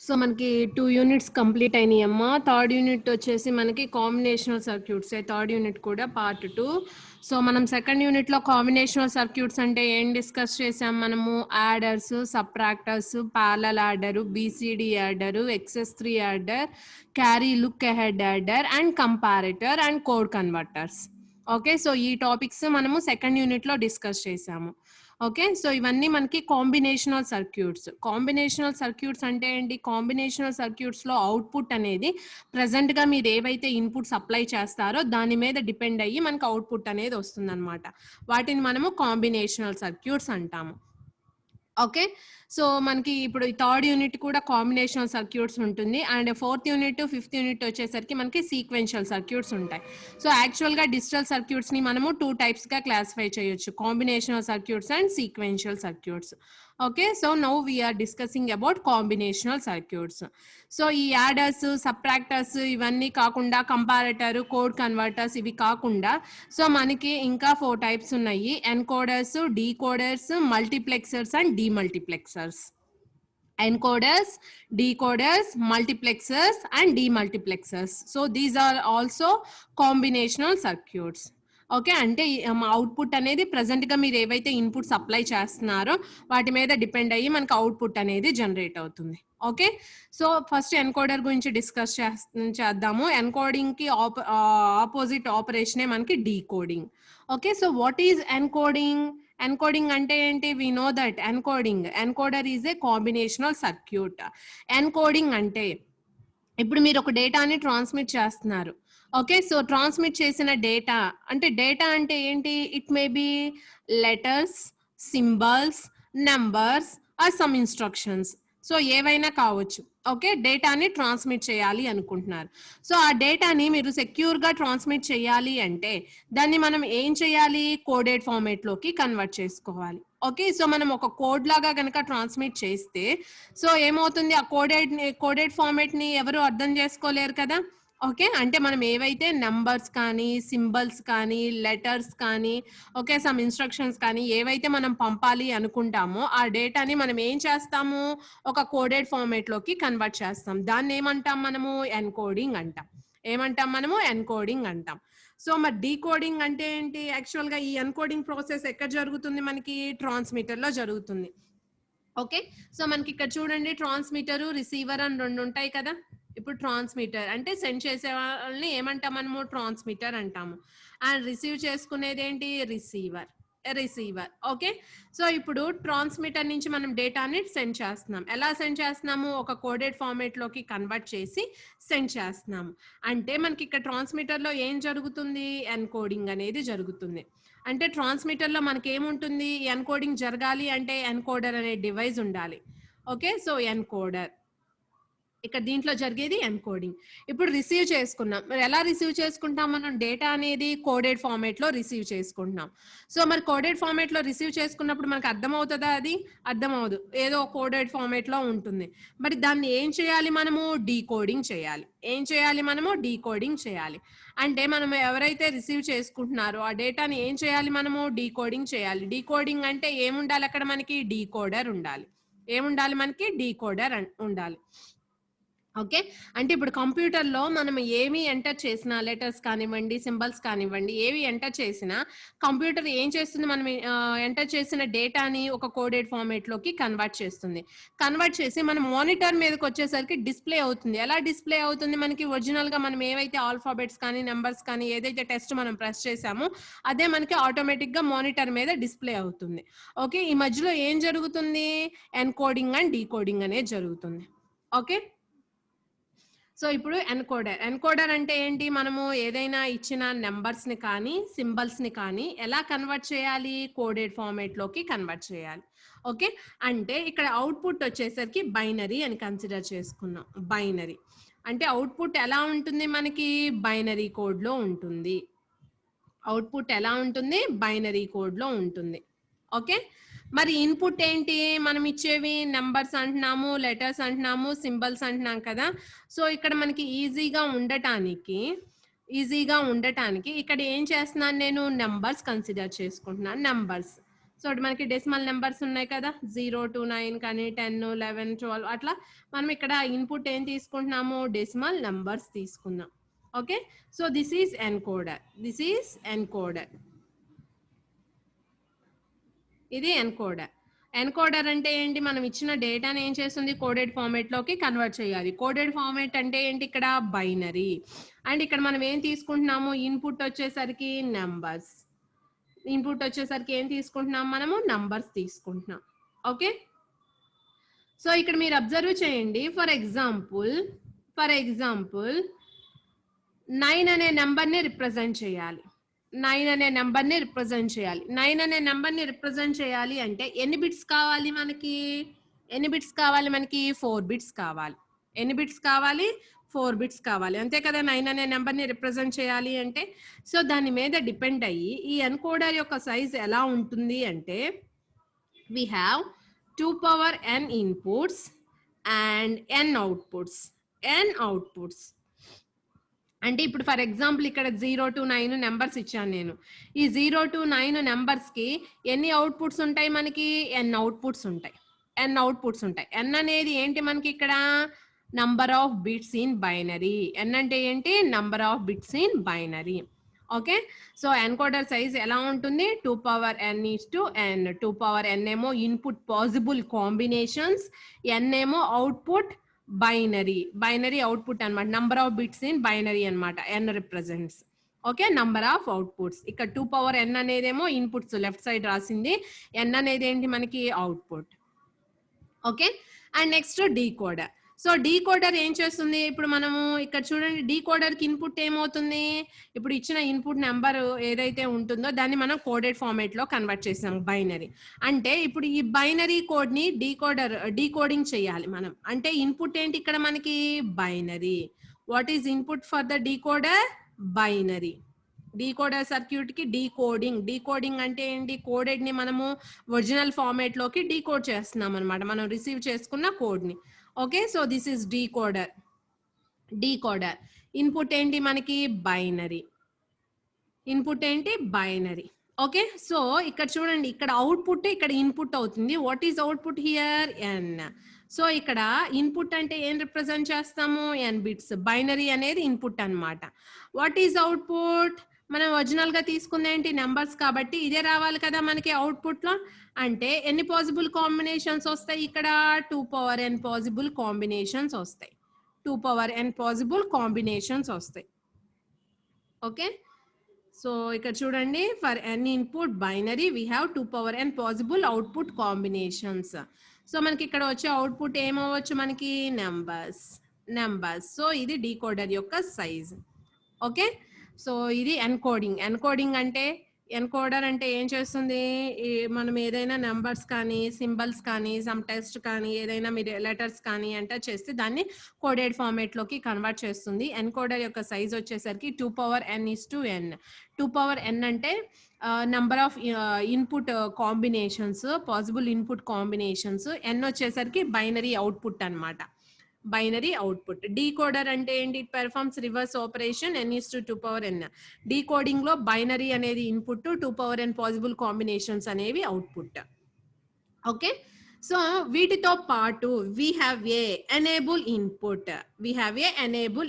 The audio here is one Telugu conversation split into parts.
సో మనకి 2 యూనిట్స్ కంప్లీట్ అయినాయమ్మా. థర్డ్ యూనిట్ వచ్చేసి మనకి కాంబినేషనల్ సర్క్యూట్స్. థర్డ్ యూనిట్ కూడా పార్ట్ 2. సో మనం సెకండ్ యూనిట్లో కాంబినేషనల్ సర్క్యూట్స్ అంటే ఏం డిస్కస్ చేసాం మనము? Adders, subtractors, parallel adder, BCD adder, XS3 adder, carry look ahead adder and comparator and code converters. Okay, so ఈ టాపిక్స్ మనము సెకండ్ యూనిట్లో డిస్కస్ చేసాము. ఓకే, సో ఇవన్నీ మనకి కాంబినేషనల్ సర్క్యూట్స్. కాంబినేషనల్ సర్క్యూట్స్ అంటే ఏంటి? కాంబినేషనల్ సర్క్యూట్స్లో అవుట్పుట్ అనేది ప్రెసెంట్గా మీరు ఏవైతే ఇన్పుట్స్ అప్లై చేస్తారో దాని మీద డిపెండ్ అయ్యి మనకు అవుట్పుట్ అనేది వస్తుందన్నమాట. వాటిని మనము కాంబినేషనల్ సర్క్యూట్స్ అంటాము. ఓకే, సో మనకి ఇప్పుడు థర్డ్ యూనిట్ కూడా కాంబినేషనల్ సర్క్యూట్స్ ఉంటుంది and fourth unit fifth unit వచ్చేసరికి మనకి సీక్వెన్షియల్ సర్క్యూట్స్ ఉంటాయి. సో యాక్చువల్గా డిజిటల్ సర్క్యూట్స్ని మనము 2 టైప్స్గా క్లాసిఫై చేయొచ్చు, combinational circuits and sequential circuits. Okay, so now we are discussing about combinational circuits. So ఈ యాడర్స్, సబ్ట్రాక్టర్స్ ఇవన్నీ కాకుండా కంపారేటర్, కోడ్ కన్వర్టర్స్ ఇవి కాకుండా సో మనకి ఇంకా 4 టైప్స్ ఉన్నాయి: encoders, decoders, multiplexers and demultiplexers. encoders, decoders, multiplexers and demultiplexers. So these are also combinational circuits. Okay, అంటే అవుట్పుట్ అనేది ప్రెసెంట్గా మీరు ఏవైతే ఇన్పుట్స్ అప్లై చేస్తున్నారో వాటి మీద డిపెండ్ అయ్యి మనకు అవుట్పుట్ అనేది జనరేట్ అవుతుంది. ఓకే, సో ఫస్ట్ ఎన్కోడర్ గురించి డిస్కస్ చేద్దాము. ఎన్కోడింగ్కి ఆపోజిట్ ఆపరేషనే మనకి decoding. Okay, so what is encoding? Encoding అంటే ఏంటి? We know that encoder is a combinational circuit. Encoding అంటే ఇప్పుడు మీరు ఒక డేటాని ట్రాన్స్మిట్ చేస్తున్నారు. ఓకే, సో ట్రాన్స్మిట్ చేసిన డేటా అంటే ఏంటి? It may be letters, symbols, numbers or some instructions. So ఏవైనా కావచ్చు. ఓకే, డేటాని ట్రాన్స్మిట్ చేయాలి అనుకుంటున్నారు. సో ఆ డేటాని మీరు సెక్యూర్గా ట్రాన్స్మిట్ చేయాలి అంటే దాన్ని మనం ఏం చేయాలి? కోడెడ్ ఫార్మేట్లోకి కన్వర్ట్ చేసుకోవాలి. ఓకే, సో మనం ఒక కోడ్ లాగా కనుక ట్రాన్స్మిట్ చేస్తే సో ఏమవుతుంది? ఆ కోడెడ్ ఫార్మేట్ని ఎవరు అర్థం చేసుకోలేరు కదా. ఓకే, అంటే మనం ఏవైతే నెంబర్స్ కానీ, సింబల్స్ కానీ, లెటర్స్ కానీ, ఓకే, సమ్ ఇన్స్ట్రక్షన్స్ కానీ ఏవైతే మనం పంపాలి అనుకుంటామో ఆ డేటాని మనం ఏం చేస్తాము? ఒక కోడెడ్ ఫార్మేట్లోకి కన్వర్ట్ చేస్తాం. దాన్ని ఏమంటాం మనము? ఎన్కోడింగ్ అంటాం. ఏమంటాం మనము? ఎన్కోడింగ్ అంటాం. సో మరి డీకోడింగ్ అంటే ఏంటి? యాక్చువల్గా ఈ ఎన్కోడింగ్ ప్రాసెస్ ఎక్కడ జరుగుతుంది? మనకి ట్రాన్స్మిటర్లో జరుగుతుంది. ఓకే, సో మనకి ఇక్కడ చూడండి, ట్రాన్స్మిటర్, రిసీవర్ అని 2 ఉంటాయి కదా. ఇప్పుడు ట్రాన్స్మిటర్ అంటే సెండ్ చేసే వాళ్ళని ఏమంటాం మనము? ట్రాన్స్మిటర్ అంటాము. అండ్ రిసీవ్ చేసుకునేది ఏంటి? రిసీవర్. ఓకే, సో ఇప్పుడు ట్రాన్స్మిటర్ నుంచి మనం డేటాని సెండ్ చేస్తున్నాం. ఎలా సెండ్ చేస్తున్నాము? ఒక కోడెడ్ ఫార్మేట్లోకి కన్వర్ట్ చేసి సెండ్ చేస్తున్నాము. అంటే మనకి ఇక్కడ ట్రాన్స్మిటర్లో ఏం జరుగుతుంది? ఎన్కోడింగ్ అనేది జరుగుతుంది. అంటే ట్రాన్స్మిటర్లో మనకి ఏముంటుంది? ఎన్కోడింగ్ జరగాలి అంటే ఎన్కోడర్ అనే డివైస్ ఉండాలి. ఓకే, సో ఎన్కోడర్ ఇక్కడ దీంట్లో జరిగేది ఎన్కోడింగ్. ఇప్పుడు రిసీవ్ చేసుకున్నాం. మరి ఎలా రిసీవ్ చేసుకుంటాం? మనం డేటా అనేది కోడెడ్ ఫార్మేట్లో రిసీవ్ చేసుకుంటున్నాం. సో మరి కోడెడ్ ఫార్మేట్లో రిసీవ్ చేసుకున్నప్పుడు మనకు అర్థమవుతుందా? అది అర్థమవుదు, ఏదో కోడెడ్ ఫార్మేట్లో ఉంటుంది. మరి దాన్ని ఏం చేయాలి మనము? డీకోడింగ్ చేయాలి. ఏం చేయాలి మనము? డీకోడింగ్ చేయాలి. అంటే మనం ఎవరైతే రిసీవ్ చేసుకుంటున్నారో ఆ డేటాని ఏం చేయాలి మనము? డీకోడింగ్ చేయాలి. డీకోడింగ్ అంటే ఏముండాలి అక్కడ మనకి? డీకోడర్ ఉండాలి. ఏముండాలి మనకి? డీకోడర్ ఉండాలి. ఓకే, అంటే ఇప్పుడు కంప్యూటర్లో మనం ఏమి ఎంటర్ చేసినా, లెటర్స్ కానివ్వండి, సింబల్స్ కానివ్వండి, ఏవి ఎంటర్ చేసినా కంప్యూటర్ ఏం చేస్తుంది? మనం ఎంటర్ చేసిన డేటాని ఒక కోడెడ్ ఫార్మేట్లోకి కన్వర్ట్ చేస్తుంది. కన్వర్ట్ చేసి మన మానిటర్ మీదకి వచ్చేసరికి డిస్ప్లే అవుతుంది. ఎలా డిస్ప్లే అవుతుంది? మనకి ఒరిజినల్గా మనం ఏవైతే ఆల్ఫాబెట్స్ కానీ, నెంబర్స్ కానీ ఏదైతే టెస్ట్ మనం ప్రెస్ చేసామో అదే మనకి ఆటోమేటిక్గా మానిటర్ మీద డిస్ప్లే అవుతుంది. ఓకే, ఈ మధ్యలో ఏం జరుగుతుంది? ఎన్కోడింగ్ అండ్ డీకోడింగ్ అనేది జరుగుతుంది. ఓకే, సో ఇప్పుడు ఎన్కోడర్ అంటే ఏంటి? మనము ఏదైనా ఇచ్చిన నెంబర్స్ని కానీ, సింబల్స్ని కానీ ఎలా కన్వర్ట్ చేయాలి? కోడెడ్ ఫార్మేట్లోకి కన్వర్ట్ చేయాలి. ఓకే, అంటే ఇక్కడ అవుట్పుట్ వచ్చేసరికి బైనరీ అని కన్సిడర్ చేసుకున్నాం. బైనరీ అంటే అవుట్పుట్ ఎలా ఉంటుంది? మనకి బైనరీ కోడ్లో ఉంటుంది. అవుట్పుట్ ఎలా ఉంటుంది? బైనరీ కోడ్లో ఉంటుంది. ఓకే, మరి ఇన్పుట్ ఏంటి? మనం ఇచ్చేవి నెంబర్స్ అంటున్నాము, లెటర్స్ అంటున్నాము, సింబల్స్ అంటున్నాం కదా. సో ఇక్కడ మనకి ఈజీగా ఉండటానికి ఇక్కడ ఏం చేస్తున్నాను? నేను నెంబర్స్ కన్సిడర్ చేసుకుంటున్నాను. నెంబర్స్. సో మనకి డెసిమల్ నెంబర్స్ ఉన్నాయి కదా 0 to 9 కానీ 10 11 12 అట్లా మనం ఇక్కడ ఇన్పుట్ ఏం తీసుకుంటున్నాము డెసిమల్ నెంబర్స్ తీసుకుందాం okay so this is encoder ఇది ఎన్కోడర్ అంటే ఏంటి మనం ఇచ్చిన డేటాని ఏం చేస్తుంది కోడెడ్ ఫార్మేట్ లోకి కన్వర్ట్ చేయాలి కోడెడ్ ఫార్మేట్ అంటే ఏంటి ఇక్కడ బైనరీ అండ్ ఇక్కడ మనం ఏం తీసుకుంటున్నాము ఇన్పుట్ వచ్చేసరికి నెంబర్స్ ఏం తీసుకుంటున్నాం మనము నంబర్స్ తీసుకుంటున్నాం ఓకే సో ఇక్కడ మీరు అబ్జర్వ్ చేయండి ఫర్ ఎగ్జాంపుల్ 9 అనే నెంబర్ ని రిప్రజెంట్ చేయాలి 9 అనే నెంబర్ ని రిప్రజెంట్ చేయాలి అంటే ఎన్ని బిట్స్ కావాలి మనకి 4 బిట్స్ కావాలి ఎన్ని బిట్స్ కావాలి 4 బిట్స్ కావాలి అంతే కదా 9 అనే నెంబర్ ని రిప్రజెంట్ చేయాలి అంటే సో దాని మీద డిపెండ్ అయ్యి ఈ ఎన్కోడర్ యొక్క సైజ్ ఎలా ఉంటుంది అంటే we have 2 power n inputs and n outputs అంటే ఇప్పుడు ఫర్ ఎగ్జాంపుల్ ఇక్కడ 0 to 9 నెంబర్స్ ఇచ్చాను నేను ఈ 0 to 9 నెంబర్స్ కి ఎన్ని అవుట్పుట్స్ ఉంటాయి మనకి n అవుట్పుట్స్ ఉంటాయి n అనేది ఏంటి మనకి ఇక్కడ number of bits in binary n అంటే ఏంటి number of bits in binary okay so encoder size ఎలా ఉంటుంది 2 power n is to n 2 power n ఏమో ఇన్పుట్ పాసిబుల్ కాంబినేషన్స్ n ఏమో అవుట్పుట్ బైనరీ అవుట్పుట్ అన్నమాట number of bits in binary అన్నమాట n represents okay number of outputs ఇక్కడ 2 power n అనేదేమో ఇన్పుట్స్ లెఫ్ట్ సైడ్ రాసింది n అనేది ఏంటి మనకి output okay and next decoder so decoder ఏం చేస్తుంది ఇప్పుడు మనము ఇక్కడ చూడండి డీకోడర్ కి ఇన్పుట్ ఏమవుతుంది ఇప్పుడు ఇచ్చిన ఇన్పుట్ నెంబర్ ఏదైతే ఉంటుందో దాన్ని మనం కోడెడ్ ఫార్మేట్ లో కన్వర్ట్ చేసాం బైనరీ అంటే ఇప్పుడు ఈ బైనరీ కోడ్ ని డీకోడింగ్ చేయాలి మనం అంటే ఇన్పుట్ ఏంటి ఇక్కడ మనకి binary what is input for the decoder binary decoder circuit కి డీకోడింగ్ అంటే ఏంటి కోడెడ్ ని మనము ఒరిజినల్ ఫార్మేట్ లోకి డీకోడ్ చేస్తున్నాం అన్నమాట మనం రిసీవ్ చేసుకున్న కోడ్ ని okay so this is decoder input ఏంటి మనకి బైనరీ ఓకే సో ఇక్కడ చూడండి ఇక్కడ అవుట్పుట్ ఇక్కడ ఇన్పుట్ అవుతుంది what is output here n so ఇక్కడ ఇన్పుట్ అంటే ఏం రిప్రజెంట్ చేస్తాము n బిట్స్ బైనరీ అనేది ఇన్పుట్ అన్నమాట వాట్ ఈస్ అవుట్పుట్ మనం ఒరిజినల్ గా తీసుకుంది ఏంటి నెంబర్స్ కాబట్టి ఇదే రావాలి కదా మనకి అవుట్పుట్ లో అంటే ఎన్ని పాసిబుల్ కాంబినేషన్స్ వస్తాయి ఇక్కడ 2 power n పాసిబుల్ కాంబినేషన్స్ వస్తాయి ఓకే సో ఇక్కడ చూడండి for n input binary we have 2 power n possible output combinations so మనకి ఇక్కడ వచ్చే అవుట్పుట్ ఏమవచ్చు మనకి నెంబర్స్ సో ఇది డీకోడర్ యొక్క సైజ్ ఓకే సో ఇది ఎన్కోడింగ్ అంటే ఎన్కోడర్ అంటే ఏం చేస్తుంది మనం ఏదైనా నెంబర్స్ కానీ సింబల్స్ కానీ సమ్ టెక్స్ట్ కానీ ఏదైనా మీరు లెటర్స్ కానీ ఎంటర్ చేస్తే దాన్ని కోడెడ్ ఫార్మేట్ లోకి కన్వర్ట్ చేస్తుంది ఎన్కోడర్ యొక్క సైజ్ వచ్చేసరికి 2 power n is to n 2 power n అంటే number of input combinations possible input combinations n వచ్చేసరికి బైనరీ అవుట్పుట్ అన్నమాట డీకోడర్ అంటే ఏంటి it performs reverse operation n is to 2 power n decoding లో బైనరీ అనేది input 2 power n possible combinations అనేవి అవుట్పుట్ ఓకే సో వీటితో పాటు we have a enable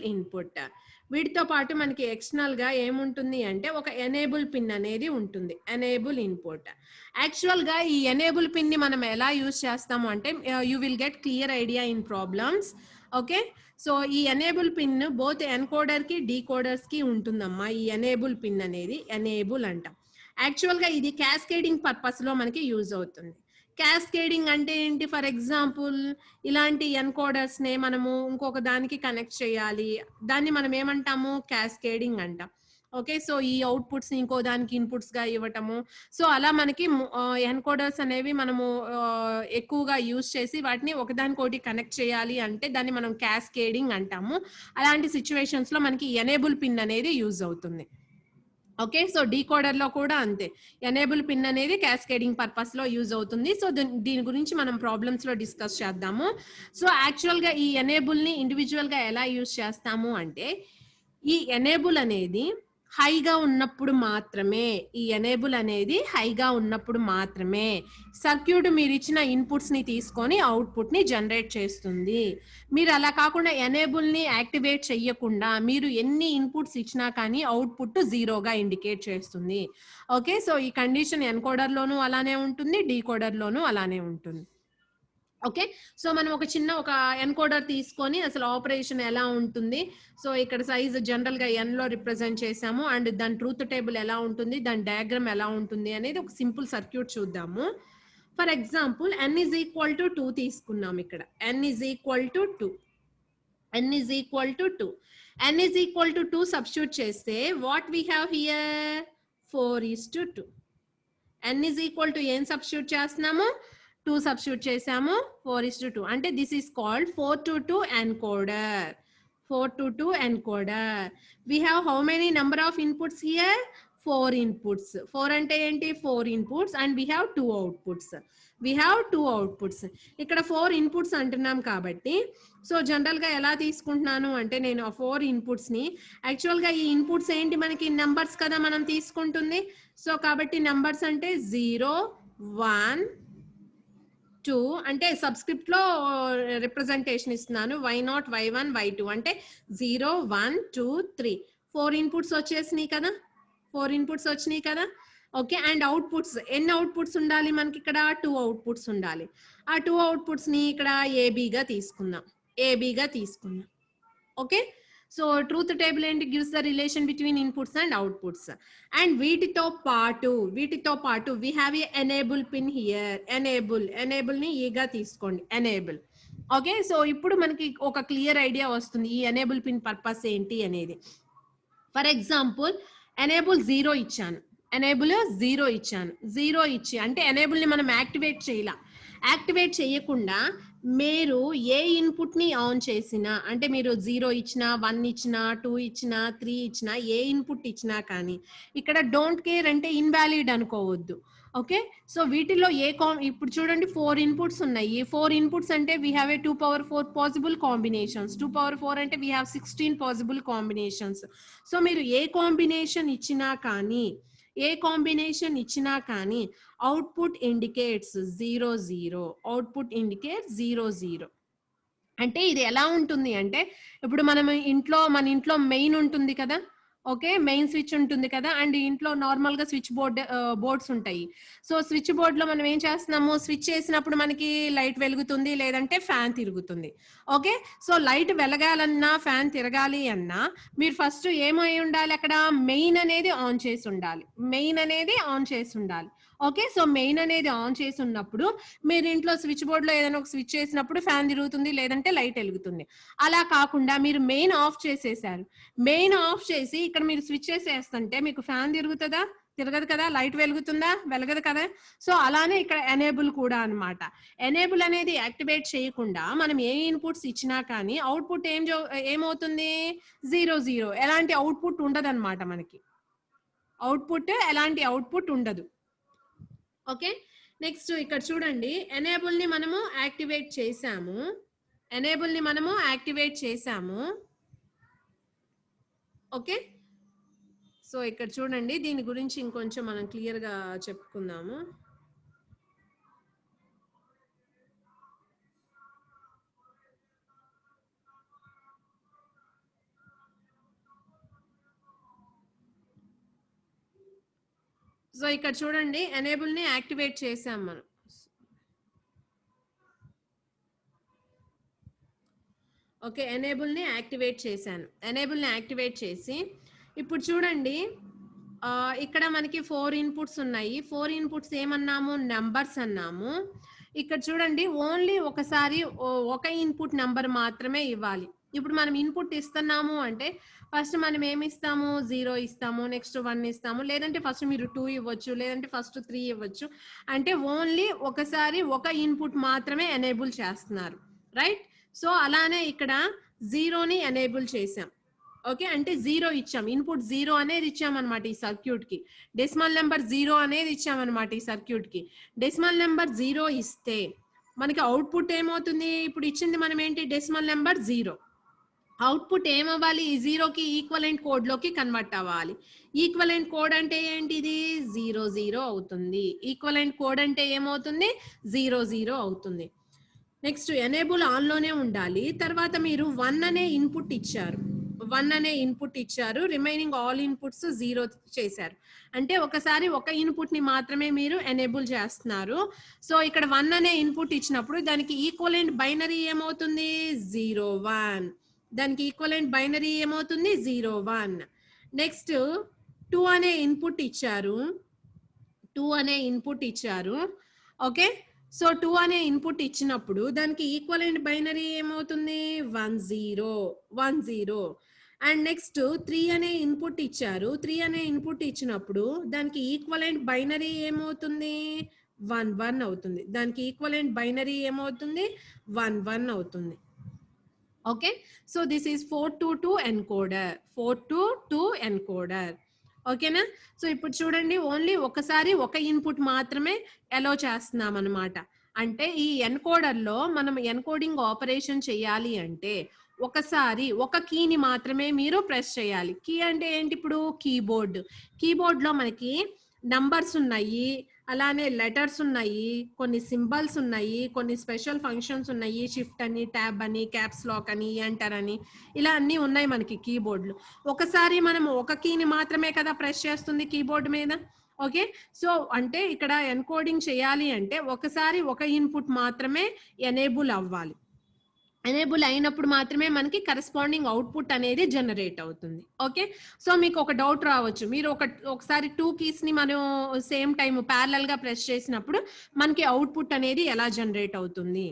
input వీటితో పాటు మనకి ఎక్స్టర్నల్ గా ఏముంటుంది అంటే ఒక ఎనేబుల్ పిన్ అనేది ఉంటుంది ఎనేబుల్ ఇన్పుట్ యాక్చువల్ గా ఈ ఎనేబుల్ పిన్ ని మనం ఎలా యూజ్ చేస్తాము అంటే you will get clear idea in problems okay so ఈ ఎనేబుల్ పిన్ బోత్ ఎన్కోడర్ కి డీకోడర్స్ కి ఉంటుందమ్మా ఈ ఎనేబుల్ పిన్ అనేది ఎనేబుల్ అంటాం యాక్చువల్ గా ఇది క్యాస్కేడింగ్ పర్పస్ లో మనకి యూజ్ అవుతుంది క్యాస్కేడింగ్ అంటే ఏంటి ఫర్ ఎగ్జాంపుల్ ఇలాంటి ఎన్కోడర్స్ నే మనము ఇంకొక దానికి కనెక్ట్ చేయాలి దాన్ని మనం ఏమంటాము క్యాస్కేడింగ్ అంటాం ఓకే సో ఈ అవుట్పుట్స్ ఇంకో దానికి ఇన్పుట్స్ గా ఇవ్వటము సో అలా మనకి ఎన్కోడర్స్ అనేవి మనము ఎక్కువగా యూజ్ చేసి వాటిని ఒకదానికోటి కనెక్ట్ చేయాలి అంటే దాన్ని మనం క్యాస్కేడింగ్ అంటాము అలాంటి సిచ్యువేషన్స్ లో మనకి ఎనేబుల్ పిన్ అనేది యూజ్ అవుతుంది ఓకే సో డీకోడర్ లో కూడా అంతే ఎనేబుల్ పిన్ అనేది క్యాస్కేడింగ్ పర్పస్ లో యూజ్ అవుతుంది సో దీని గురించి మనం ప్రాబ్లమ్స్ లో డిస్కస్ చేద్దాము సో యాక్చువల్ గా ఈ ఎనేబుల్ ని ఇండివిజువల్ గా ఎలా యూజ్ చేస్తాము అంటే ఈ ఎనేబుల్ అనేది హైగా ఉన్నప్పుడు మాత్రమే, ఈ ఎనేబుల్ అనేది హైగా ఉన్నప్పుడు మాత్రమే సర్క్యూట్ మీరు ఇచ్చిన ఇన్పుట్స్ ని తీసుకొని అవుట్పుట్ ని జనరేట్ చేస్తుంది. మీరు అలా కాకుండా ఎనేబుల్ ని యాక్టివేట్ చెయ్యకుండా మీరు ఎన్ని ఇన్పుట్స్ ఇచ్చినా కానీ అవుట్పుట్ జీరోగా ఇండికేట్ చేస్తుంది. ఓకే, సో ఈ కండిషన్ ఎన్కోడర్ లోను అలానే ఉంటుంది, డీకోడర్ లోను అలానే ఉంటుంది. ఓకే, సో మనం ఒక ఎన్కోడర్ తీసుకొని అసలు ఆపరేషన్ ఎలా ఉంటుంది, సో ఇక్కడ సైజ్ జనరల్ గా ఎన్ లో రిప్రజెంట్ చేసాము అండ్ దాని ట్రూత్ టేబుల్ ఎలా ఉంటుంది, దాని డయాగ్రామ్ ఎలా ఉంటుంది అనేది ఒక సింపుల్ సర్క్యూట్ చూద్దాము. For example n is equal to 2 తీసుకున్నాం. ఇక్కడ n is equal to 2, n is equal to 2, n is equal to 2 substitute చేస్తే what we have here 4:2. n is equal టు ఏం సబ్స్టిట్యూట్ చేస్తున్నాము, 2 సబ్స్టిట్యూట్ చేసాము, 4:2 అంటే this is called 4:2 encoder. 4:2 encoder. We have how many number of inputs here, 4 inputs. 4 అంటే ఏంటి, 4 inputs and we have 2 outputs. We have 2 outputs. ఇక్కడ 4 ఇన్పుట్స్ అంటున్నాం కాబట్టి సో జనరల్ గా ఎలా తీసుకుంటున్నాను అంటే నేను ఆ 4 ఇన్పుట్స్ ని, యాక్చువల్ గా ఈ ఇన్పుట్స్ ఏంటి మనకి నంబర్స్ కదా మనం తీసుకుంటుంది. సో కాబట్టి నంబర్స్ అంటే 0, 1, 2 అంటే సబ్స్క్రిప్ట్ లో రిప్రజెంటేషన్ ఇస్తున్నాను. y0, y1, y2 అంటే 0, 1, 2, 3 4 ఇన్పుట్స్ వచ్చేసినాయి కదా, 4 ఇన్పుట్స్ వచ్చినాయి కదా. ఓకే, అండ్ అవుట్పుట్స్ ఎన్ని అవుట్పుట్స్ ఉండాలి మనకి, ఇక్కడ 2 అవుట్పుట్స్ ఉండాలి. ఆ 2 అవుట్పుట్స్ ని ఇక్కడ ఏబిగా తీసుకుందాం, ఓకే. సో ట్రూత్ టేబుల్ ఏంటి, gives the relation between inputs and outputs. And వీటితో పాటు we have a enable pin here. Enable ని ఈగా తీసుకోండి, ఎనేబుల్. ఓకే, సో ఇప్పుడు మనకి ఒక క్లియర్ ఐడియా వస్తుంది ఈ ఎనేబుల్ పిన్ పర్పస్ ఏంటి అనేది. ఫర్ ఎగ్జాంపుల్ ఎనేబుల్ 0 ఇచ్చాను, జీరో ఇచ్చి అంటే ఎనేబుల్ ని మనం యాక్టివేట్ చేయకుండా మీరు ఏ ఇన్పుట్ ని ఆన్ చేసినా, అంటే మీరు 0 ఇచ్చినా, 1 ఇచ్చినా, 2 ఇచ్చినా, 3 ఇచ్చినా, ఏ ఇన్పుట్ ఇచ్చినా కానీ ఇక్కడ డోంట్ కేర్ అంటే ఇన్వాలిడ్ అనుకోవద్దు. ఓకే, సో వీటిలో ఇప్పుడు చూడండి 4 ఇన్పుట్స్ ఉన్నాయి. 4 ఇన్పుట్స్ అంటే we have a 2^4 possible combinations. 2^4 అంటే we have 16 possible combinations. So మీరు ఏ కాంబినేషన్ ఇచ్చినా కానీ అవుట్పుట్ ఇండికేట్స్ 0, 0. అంటే ఇది ఎలా ఉంటుంది అంటే ఇప్పుడు మన ఇంట్లో మెయిన్ ఉంటుంది కదా, ఓకే, మెయిన్ స్విచ్ ఉంటుంది కదా, అండ్ ఇంట్లో నార్మల్ గా స్విచ్ బోర్డ్స్ ఉంటాయి. సో స్విచ్ బోర్డ్ లో మనం ఏం చేస్తున్నాము, స్విచ్ చేసినప్పుడు మనకి లైట్ వెలుగుతుంది, లేదంటే ఫ్యాన్ తిరుగుతుంది. ఓకే, సో లైట్ వెలగాలన్నా, ఫ్యాన్ తిరగాలి అన్నా మీరు ఫస్ట్ ఏమై ఉండాలి, అక్కడ మెయిన్ అనేది ఆన్ చేసి ఉండాలి. ఓకే, సో మెయిన్ అనేది ఆన్ చేసి ఉన్నప్పుడు మీరు ఇంట్లో స్విచ్ బోర్డ్ లో ఏదైనా ఒక స్విచ్ చేసినప్పుడు ఫ్యాన్ తిరుగుతుంది, లేదంటే లైట్ వెలుగుతుంది. అలా కాకుండా మీరు మెయిన్ ఆఫ్ చేసేసారు. మెయిన్ ఆఫ్ చేసి ఇక్కడ మీరు స్విచ్ చేసేస్తుంటే మీకు ఫ్యాన్ తిరగదు కదా, లైట్ వెలగదు కదా. సో అలానే ఇక్కడ ఎనేబుల్ కూడా అన్నమాట. ఎనేబుల్ అనేది యాక్టివేట్ చేయకుండా మనం ఏ ఇన్పుట్స్ ఇచ్చినా కానీ అవుట్పుట్ ఏమవుతుంది, 0. ఎలాంటి అవుట్పుట్ ఉండదు అనమాట మనకి, ఎలాంటి అవుట్పుట్ ఉండదు. ఓకే, నెక్స్ట్ ఇక్కడ చూడండి ఎనేబుల్ ని మనము యాక్టివేట్ చేసాము. ఓకే, సో ఇక్కడ చూడండి దీని గురించి ఇంకొంచెం మనం క్లియర్ గా చెప్పుకుందాము. సో ఇక్కడ చూడండి ఎనేబుల్ ని యాక్టివేట్ చేసాం మనం. ఓకే, ఎనేబుల్ ని యాక్టివేట్ చేసి ఇప్పుడు చూడండి ఇక్కడ మనకి 4 ఇన్పుట్స్ ఉన్నాయి. 4 ఇన్పుట్స్ ఏమన్నాము, నంబర్స్ అన్నాము. ఇక్కడ చూడండి ఓన్లీ ఒకసారి ఒక ఇన్పుట్ నంబర్ మాత్రమే ఇవ్వాలి. ఇప్పుడు మనం ఇన్పుట్ ఇస్తున్నాము అంటే ఫస్ట్ మనం ఏమి ఇస్తాము, 0 ఇస్తాము, నెక్స్ట్ 1 ఇస్తాము, లేదంటే ఫస్ట్ మీరు 2 ఇవ్వచ్చు, లేదంటే ఫస్ట్ 3 ఇవ్వచ్చు. అంటే ఓన్లీ ఒకసారి ఒక ఇన్పుట్ మాత్రమే ఎనేబుల్ చేస్తున్నారు, రైట్. సో అలానే ఇక్కడ 0ని ఎనేబుల్ చేసాం. ఓకే, అంటే 0 ఇచ్చాం, ఇన్పుట్ 0 అనేది ఇచ్చామన్నమాట ఈ సర్క్యూట్ కి. డెసిమల్ నెంబర్ 0 అనేది ఇచ్చామన్నమాట ఈ సర్క్యూట్ కి. డెసిమల్ నెంబర్ 0 ఇస్తే మనకి అవుట్పుట్ ఏమవుతుంది, ఇప్పుడు ఇచ్చింది మనం ఏంటి, డెసిమల్ నెంబర్ 0. అవుట్పుట్ ఏమవ్వాలి, ఈ జీరోకి ఈక్వలెంట్ కోడ్లోకి కన్వర్ట్ అవ్వాలి. ఈక్వలెంట్ కోడ్ అంటే ఏంటిది, 00 అవుతుంది. ఈక్వలెంట్ కోడ్ అంటే ఏమవుతుంది, 00 అవుతుంది. నెక్స్ట్ ఎనేబుల్ ఆన్లోనే ఉండాలి. తర్వాత మీరు 1 అనే ఇన్పుట్ ఇచ్చారు, 1 అనే ఇన్పుట్ ఇచ్చారు, రిమైనింగ్ ఆల్ ఇన్పుట్స్ 0 చేశారు. అంటే ఒకసారి ఒక ఇన్పుట్ ని మాత్రమే మీరు ఎనేబుల్ చేస్తున్నారు. సో ఇక్కడ 1 అనే ఇన్పుట్ ఇచ్చినప్పుడు దానికి ఈక్వలెంట్ బైనరీ ఏమవుతుంది, 01. దానికి ఈక్వలెంట్ బైనరీ ఏమవుతుంది, 01. నెక్స్ట్ 2 అనే ఇన్పుట్ ఇచ్చారు, 2 అనే ఇన్పుట్ ఇచ్చారు. ఓకే, సో 2 అనే ఇన్పుట్ ఇచ్చినప్పుడు దానికి ఈక్వలెంట్ బైనరీ ఏమవుతుంది, 10. అండ్ నెక్స్ట్ 3 అనే ఇన్పుట్ ఇచ్చారు, 3 అనే ఇన్పుట్ ఇచ్చినప్పుడు దానికి ఈక్వలెంట్ బైనరీ ఏమవుతుంది, 11 అవుతుంది. దానికి ఈక్వలెంట్ బైనరీ ఏమవుతుంది, 11 అవుతుంది. Okay, so this is 422 encoder, 422 encoder. ఓకేనా. సో ఇప్పుడు చూడండి, ఓన్లీ ఒకసారి ఒక ఇన్పుట్ మాత్రమే అలో చేస్తున్నాం అనమాట. అంటే ఈ ఎన్కోడర్లో మనం ఎన్కోడింగ్ ఆపరేషన్ చేయాలి అంటే ఒకసారి ఒక కీని మాత్రమే మీరు ప్రెస్ చేయాలి. కీ అంటే ఏంటి, ఇప్పుడు కీబోర్డ్. కీబోర్డ్లో మనకి నంబర్స్ ఉన్నాయి, అలానే లెటర్స్ ఉన్నాయి, కొన్ని సింబల్స్ ఉన్నాయి, కొన్ని స్పెషల్ ఫంక్షన్స్ ఉన్నాయి, షిఫ్ట్ అని, ట్యాబ్ అని, క్యాప్స్ లాక్ అని, ఎంటర్ అని, ఇలా అన్నీ ఉన్నాయి మనకి కీబోర్డ్లో. ఒకసారి మనం ఒక కీని మాత్రమే కదా ప్రెస్ చేస్తుంది కీబోర్డ్ మీద. ఓకే, సో అంటే ఇక్కడ ఎన్కోడింగ్ చేయాలి అంటే ఒకసారి ఒక ఇన్పుట్ మాత్రమే ఎనేబుల్ అవ్వాలి. ఎనేబుల్ అయినప్పుడు మాత్రమే మనకి కరెస్పాండింగ్ అవుట్పుట్ అనేది జనరేట్ అవుతుంది. ఓకే, సో మీకు ఒక డౌట్ రావచ్చు, మీరు ఒకసారి 2 కీస్ ని మనం సేమ్ టైం ప్యారలల్ గా ప్రెస్ చేసినప్పుడు మనకి అవుట్పుట్ అనేది ఎలా జనరేట్ అవుతుంది.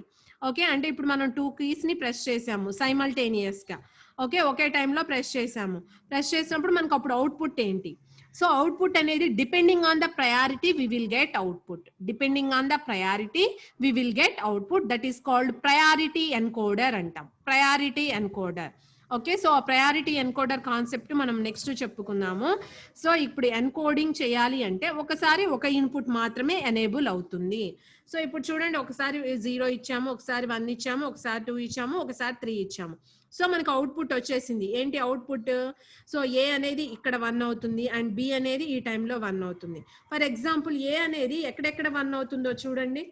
ఓకే, అంటే ఇప్పుడు మనం 2 కీస్ ని ప్రెస్ చేసాము సైమల్టేనియస్ గా. ఓకే, ఒకే టైంలో ప్రెస్ చేసాము. ప్రెస్ చేసినప్పుడు మనకు అప్పుడు అవుట్పుట్ ఏంటి, సో అవుట్పుట్ అనేది depending on the priority we will get output. Depending on the priority we will get output. That is called priority encoder అంటాం, ప్రయారిటీ ఎన్కోడర్. ఓకే, సో ఆ ప్రయారిటీ ఎన్కోడర్ కాన్సెప్ట్ మనం నెక్స్ట్ చెప్పుకుందాము. సో ఇప్పుడు ఎన్కోడింగ్ చేయాలి అంటే ఒకసారి ఒక ఇన్పుట్ మాత్రమే ఎనేబుల్ అవుతుంది. సో ఇప్పుడు చూడండి, ఒకసారి 0 ఇచ్చాము, ఒకసారి 1 ఇచ్చాము, ఒకసారి 2 ఇచ్చాము, ఒకసారి 3 ఇచ్చాము. సో మనకు అవుట్పుట్ వచ్చేసింది. ఏంటి అవుట్పుట్, సో ఏ అనేది ఇక్కడ 1 అవుతుంది అండ్ బి అనేది ఈ టైంలో 1 అవుతుంది. ఫర్ ఎగ్జాంపుల్ ఏ అనేది ఎక్కడెక్కడ 1 అవుతుందో చూడండి.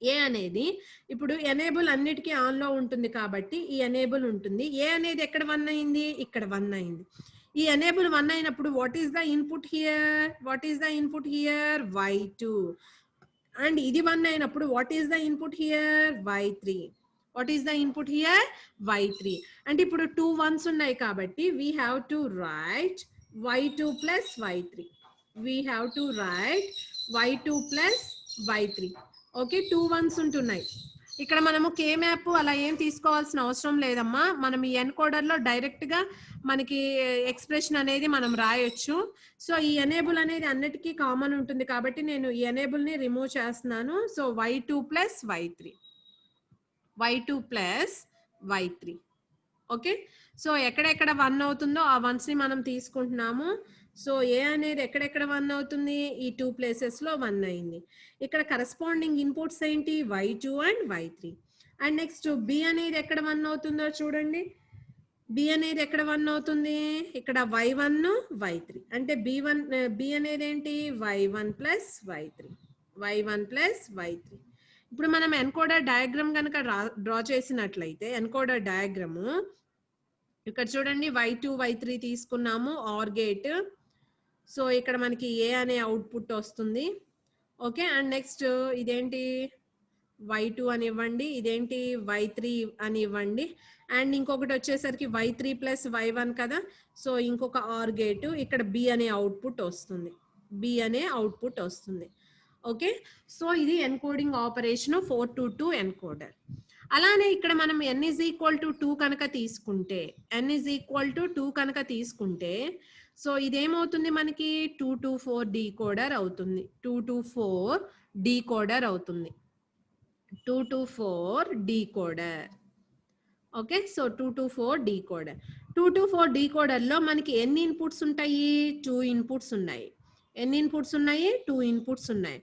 ఏ అనేది ఇప్పుడు ఎనేబుల్ అన్నిటికీ ఆన్ లో ఉంటుంది కాబట్టి ఈ ఎనేబుల్ ఉంటుంది. ఏ అనేది ఎక్కడ 1 అయింది, ఇక్కడ 1 అయింది. ఈ ఎనేబుల్ 1 అయినప్పుడు what is the input here, what is the input here, y2. And ఇది 1 అయినప్పుడు what is the input here, y3. What is the input here, y3. అంటే ఇప్పుడు 2 1s ఉన్నాయి కాబట్టి we have to right y2 plus y3. We have to right y2 plus y3. Okay, 2 1s ఉంటున్నాయి. ఇక్కడ మనము కే మ్యాప్ అలా ఏం తీసుకోవాల్సిన అవసరం లేదమ్మా. మనం ఈ ఎన్కోడర్ లో డైరెక్ట్ గా మనకి ఎక్స్ప్రెషన్ అనేది మనం రాయొచ్చు. సో ఈ ఎనేబుల్ అనేది అన్నిటికీ కామన్ ఉంటుంది కాబట్టి నేను ఈ ఎనేబుల్ ని రిమూవ్ చేస్తున్నాను. So y2 plus y3, y2 plus y3. Okay, so ఎక్కడెక్కడ 1 అవుతుందో ఆ 1s ని మనం తీసుకుంటున్నాము. సో ఏ అనేది ఎక్కడెక్కడ 1 అవుతుంది, ఈ 2 ప్లేసెస్ లో 1 అయింది. ఇక్కడ కరెస్పాండింగ్ ఇన్పుట్స్ ఏంటి, y2 and y3. And next B అనేది ఎక్కడ 1 అవుతుందో చూడండి. బి అనేది ఎక్కడ 1 అవుతుంది, ఇక్కడ y1 y3. అంటే బి అనేది ఏంటి, y1 plus y3, y1 plus y3. ఇప్పుడు మనం ఎన్కోడర్ డయాగ్రామ్ కనుక డ్రా చేసినట్లయితే ఎన్కోడర్ డయాగ్రాము ఇక్కడ చూడండి, y2 y3 తీసుకున్నాము ఆర్ గేట్. సో ఇక్కడ మనకి ఏ అనే అవుట్పుట్ వస్తుంది. ఓకే, అండ్ నెక్స్ట్ ఇదేంటి y2 అని ఇవ్వండి, ఇదేంటి y3 అని ఇవ్వండి. అండ్ ఇంకొకటి వచ్చేసరికి y3 ప్లస్ y1 కదా. సో ఇంకొక ఆర్ గేట్, ఇక్కడ బి అనే అవుట్పుట్ వస్తుంది, బి అనే అవుట్పుట్ వస్తుంది. ఓకే, సో ఇది ఎన్కోడింగ్ ఆపరేషన్ 422 ఎన్కోడర్. అలానే ఇక్కడ మనం n is equal to 2 కనుక తీసుకుంటే, n is equal to 2 కనుక తీసుకుంటే సో ఇదేమవుతుంది మనకి 224 డీకోడర్ అవుతుంది, 224 డీకోడర్ అవుతుంది, 224 decoder. Okay, so 224 decoder. 224 decoder లో మనకి ఎన్ని ఇన్పుట్స్ ఉంటాయి, 2 ఇన్పుట్స్ ఉన్నాయి. ఎన్ని ఇన్పుట్స్ ఉన్నాయి, 2 ఇన్పుట్స్ ఉన్నాయి.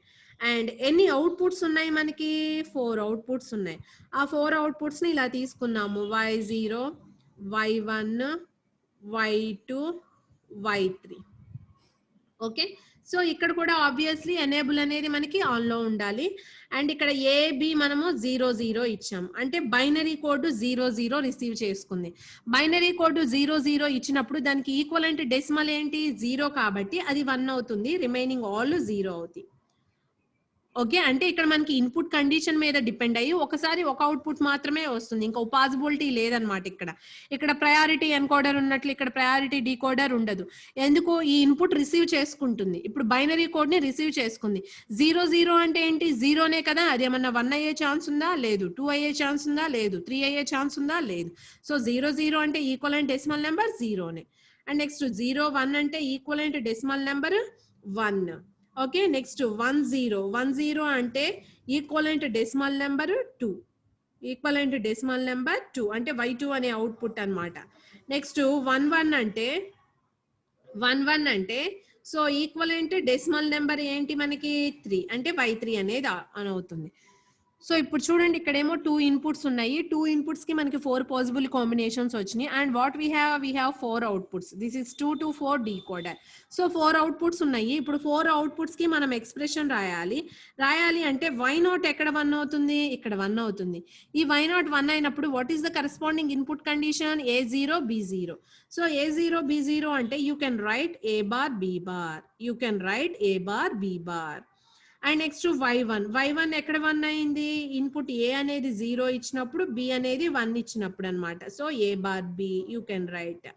అండ్ ఎన్ని అవుట్పుట్స్ ఉన్నాయి మనకి, 4 అవుట్పుట్స్ ఉన్నాయి. ఆ 4 అవుట్పుట్స్ ని ఇలా తీసుకున్నాము, y0, y1 y2 y3. Okay, so ఇక్కడ కూడా ఆబ్వియస్లీ ఎనేబుల్ అనేది మనకి ఆన్ లో ఉండాలి. అండ్ ఇక్కడ ఏబి మనము 00 ఇచ్చాం, అంటే బైనరీ కోడ్ 00 రిసీవ్ చేసుకుంది. బైనరీ కోడ్ 00 ఇచ్చినప్పుడు దానికి ఈక్వలెంట్ డెసిమల్ ఏంటి 0 కాబట్టి అది 1 అవుతుంది, రిమైనింగ్ ఆల్ 0 అవుతాయి. ఓకే, అంటే ఇక్కడ మనకి ఇన్పుట్ కండిషన్ మీద డిపెండ్ అయ్యి ఒకసారి ఒక అవుట్పుట్ మాత్రమే వస్తుంది, ఇంకా పాసిబిలిటీ లేదనమాట. ఇక్కడ ప్రయారిటీ ఎన్కోడర్ ఉన్నట్లు ఇక్కడ ప్రయారిటీ డీకోడర్ ఉండదు. ఎందుకు, ఈ ఇన్పుట్ రిసీవ్ చేసుకుంటుంది. ఇప్పుడు బైనరీ కోడ్ ని రిసీవ్ చేసుకుంది. 00 అంటే ఏంటి, జీరోనే కదా, అది ఏమన్నా 1 అయ్యే ఛాన్స్ ఉందా, లేదు. 2 అయ్యే ఛాన్స్ ఉందా, లేదు. 3 అయ్యే ఛాన్స్ ఉందా, లేదు. సో 00 అంటే ఈక్వలెంట్ డెసిమల్ నెంబర్ 0నే. అండ్ నెక్స్ట్ 01 అంటే equivalent decimal number 1. Okay, next 10 అంటే equivalent decimal number 2. Equivalent decimal number 2 అంటే y2 అనే అవుట్పుట్ అన్నమాట. నెక్స్ట్ 11 అంటే సో ఈక్వలెంట్ డెసిమల్ నెంబర్ ఏంటి మనకి 3, అంటే y3 అనేది అని అవుతుంది. సో ఇప్పుడు చూడండి, ఇక్కడేమో 2 ఇన్పుట్స్ ఉన్నాయి. 2 ఇన్పుట్స్ కి మనకి 4 పాసిబుల్ కాంబినేషన్స్ వచ్చినాయి. And what we have 4 outputs. This is 2 to 4 decoder. So 4 outputs ఉన్నాయి. ఇప్పుడు 4 అవుట్పుట్స్ కి మనం ఎక్స్ప్రెషన్ రాయాలి అంటే y0 ఎక్కడ 1 అవుతుంది, ఇక్కడ 1 అవుతుంది. ఈ y0 1 అయినప్పుడు what is the corresponding input condition, A0 B0. So A0 B0 అంటే you can write A bar B bar, you can write A bar B bar. And next y1 ఎక్కడ 1 అయింది, ఇన్పుట్ A అనేది 0 ఇచ్చినప్పుడు, B అనేది 1 ఇచ్చినప్పుడు అనమాట. So A bar B you can write.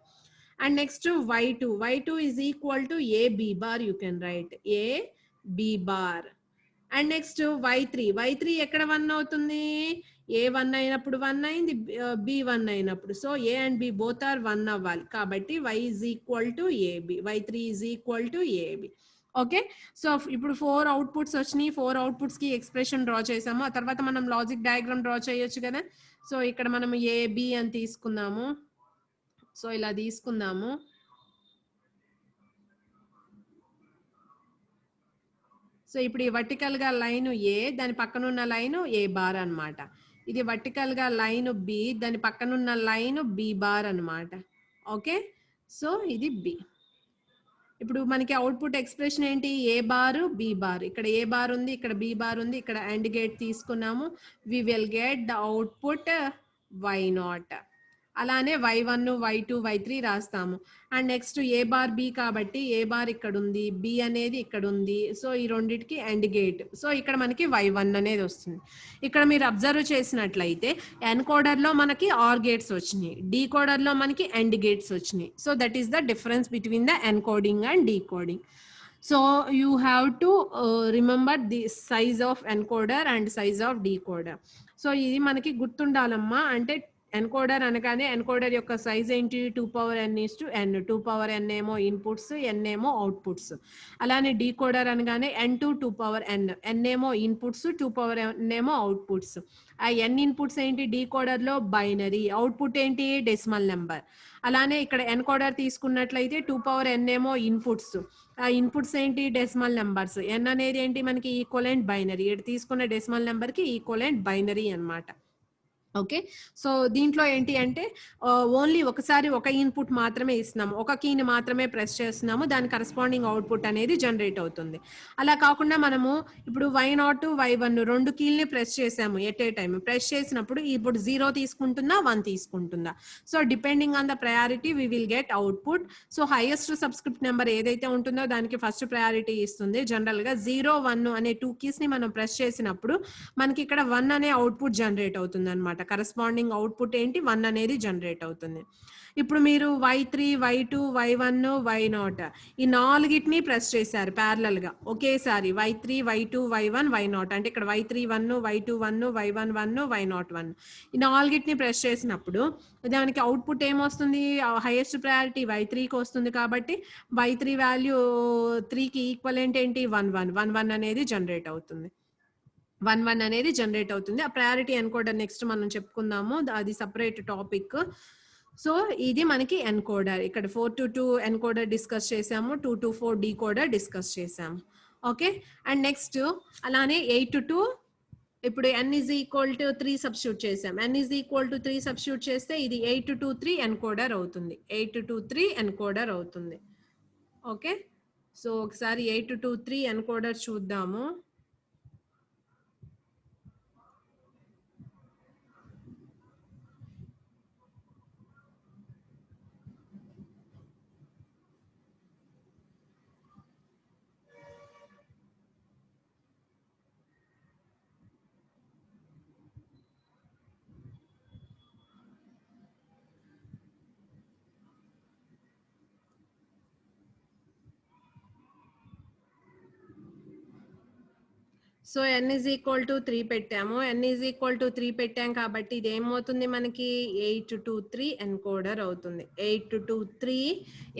And next y2 is equal to A B bar, you can write A B bar. And next y3 ఎక్కడ 1 అవుతుంది, A 1 అయినప్పుడు 1 అయింది, B 1 అయినప్పుడు. So A and B both are 1 అవ్వాలి కాబట్టి y is equal to AB, y3 is equal to AB. Okay, so ఇప్పుడు 4 అవుట్పుట్స్ వచ్చినాయి. 4 అవుట్పుట్స్ కి ఎక్స్ప్రెషన్ డ్రా చేసాము. ఆ తర్వాత మనం లాజిక్ డయాగ్రామ్ డ్రా చేయొచ్చు కదా. సో ఇక్కడ మనం AB అని తీసుకుందాము. సో ఇలా తీసుకుందాము. సో ఇప్పుడు ఈ వర్టికల్ గా లైన్ A, దాని పక్కన ఉన్న లైన్ A బార్ అన్నమాట. ఇది వర్టికల్ గా లైన్ B, దాని పక్కన ఉన్న లైన్ B బార్ అన్నమాట. ఓకే, సో ఇది B. ఇప్పుడు మనకి అవుట్పుట్ ఎక్స్ప్రెషన్ ఏంటి, A బార్ B బార్. ఇక్కడ A బార్ ఉంది, ఇక్కడ B బార్ ఉంది, ఇక్కడ AND గేట్ తీసుకున్నాము. We will get the output y0. అలానే y1 y2 y3 రాస్తాము. And next A bar B కాబట్టి A బార్ ఇక్కడ ఉంది, B అనేది ఇక్కడ ఉంది. సో ఈ రెండిటికి AND గేట్. సో ఇక్కడ మనకి y1 అనేది వస్తుంది. ఇక్కడ మీరు అబ్జర్వ్ చేసినట్లయితే ఎన్కోడర్ లో మనకి ఆర్ గేట్స్ వచ్చినాయి, డీకోడర్ లో మనకి AND గేట్స్ వచ్చినాయి. So that is the difference between the encoding and decoding. So you have to remember the size of encoder and size of decoder. So ఇది మనకి గుర్తుండాలమ్మా. అంటే ఎన్కోడర్ అనగానే ఎన్కోడర్ యొక్క సైజ్ ఏంటి, 2n/n. 2n ఏమో ఇన్పుట్స్, n ఏమో అవుట్పుట్స్. అలానే డీకోడర్ అనగానే n to 2n. n ఏమో ఇన్పుట్స్, 2n ఏమో అవుట్పుట్స్. ఆ n ఇన్పుట్స్ ఏంటి, డీకోడర్ లో బైనరీ, అవుట్పుట్ ఏంటి డెసిమల్ నెంబర్. అలానే ఇక్కడ ఎన్కోడర్ తీసుకున్నట్లయితే 2n ఏమో ఇన్పుట్స్, ఆ ఇన్పుట్స్ ఏంటి డెసిమల్ నెంబర్స్. n అనేది ఏంటి మనకి ఈక్వలెంట్ బైనరీ, ఇక్కడ తీసుకున్న డెసిమల్ నెంబర్ కి ఈక్వలెంట్ బైనరీ అన్నమాట. ఓకే, సో దీంట్లో ఏంటి అంటే ఓన్లీ ఒకసారి ఒక ఇన్పుట్ మాత్రమే ఇస్తున్నాము, ఒక కీని మాత్రమే ప్రెస్ చేస్తున్నాము, దాని కరెస్పాండింగ్ అవుట్పుట్ అనేది జనరేట్ అవుతుంది. అలా కాకుండా మనము ఇప్పుడు y0 y1 రెండు కీల్ని ప్రెస్ చేసాము ఎట్ ఏ టైం. ప్రెస్ చేసినప్పుడు ఇప్పుడు 0 తీసుకుంటుందా 1 తీసుకుంటుందా. So depending on the priority we will get output. So highest subscript number ఏదైతే ఉంటుందో దానికి ఫస్ట్ ప్రయారిటీ ఇస్తుంది. జనరల్ గా 0 1 అనే 2 కీస్ ని మనం ప్రెస్ చేసినప్పుడు మనకి ఇక్కడ 1 అనే అవుట్పుట్ జనరేట్ అవుతుంది అనమాట. కరెస్పాండింగ్ అవుట్పుట్ ఏంటి 1 అనేది జనరేట్ అవుతుంది. ఇప్పుడు మీరు y3 y2 y1 y0 ఈ నాలుగిటిని ప్రెస్ చేశారు ప్యారలల్ గా ఒకేసారి, y3 y2 y1 y0. అంటే ఇక్కడ y3 1 y2 1 y1 1 y0 1. ఈ నాలుగిటిని ప్రెస్ చేసినప్పుడు దానికి అవుట్పుట్ ఏమొస్తుంది, హైయెస్ట్ ప్రయారిటీ y3కి వస్తుంది కాబట్టి y3 వాల్యూ 3కి ఈక్వలెంట్ ఏంటి 1 1 1 1 అనేది జనరేట్ అవుతుంది. 1 1 అనేది జనరేట్ అవుతుంది. ఆ ప్రయారిటీ ఎన్కోడర్ నెక్స్ట్ మనం చెప్పుకుందాము, అది సపరేట్ టాపిక్. సో ఇది మనకి ఎన్కోడర్. ఇక్కడ 4 to 2 ఎన్కోడర్ డిస్కస్ చేసాము, 2 to 4 డీకోడర్ డిస్కస్ చేసాము. ఓకే, అండ్ నెక్స్ట్ అలానే 8 to ఇప్పుడు n is equal to 3 substitute చేసాం. n is equal to 3 substitute చేస్తే ఇది 823 ఎన్కోడర్ అవుతుంది. 823 ఎన్కోడర్ అవుతుంది. ఓకే, సో ఒకసారి 823 ఎన్కోడర్ చూద్దాము. So n is equal to 3 పెట్టాము. n ఈజ్ ఈక్వల్ టు 3 పెట్టాం కాబట్టి ఇది ఏమవుతుంది మనకి 823 ఎన్కోడర్ అవుతుంది. 823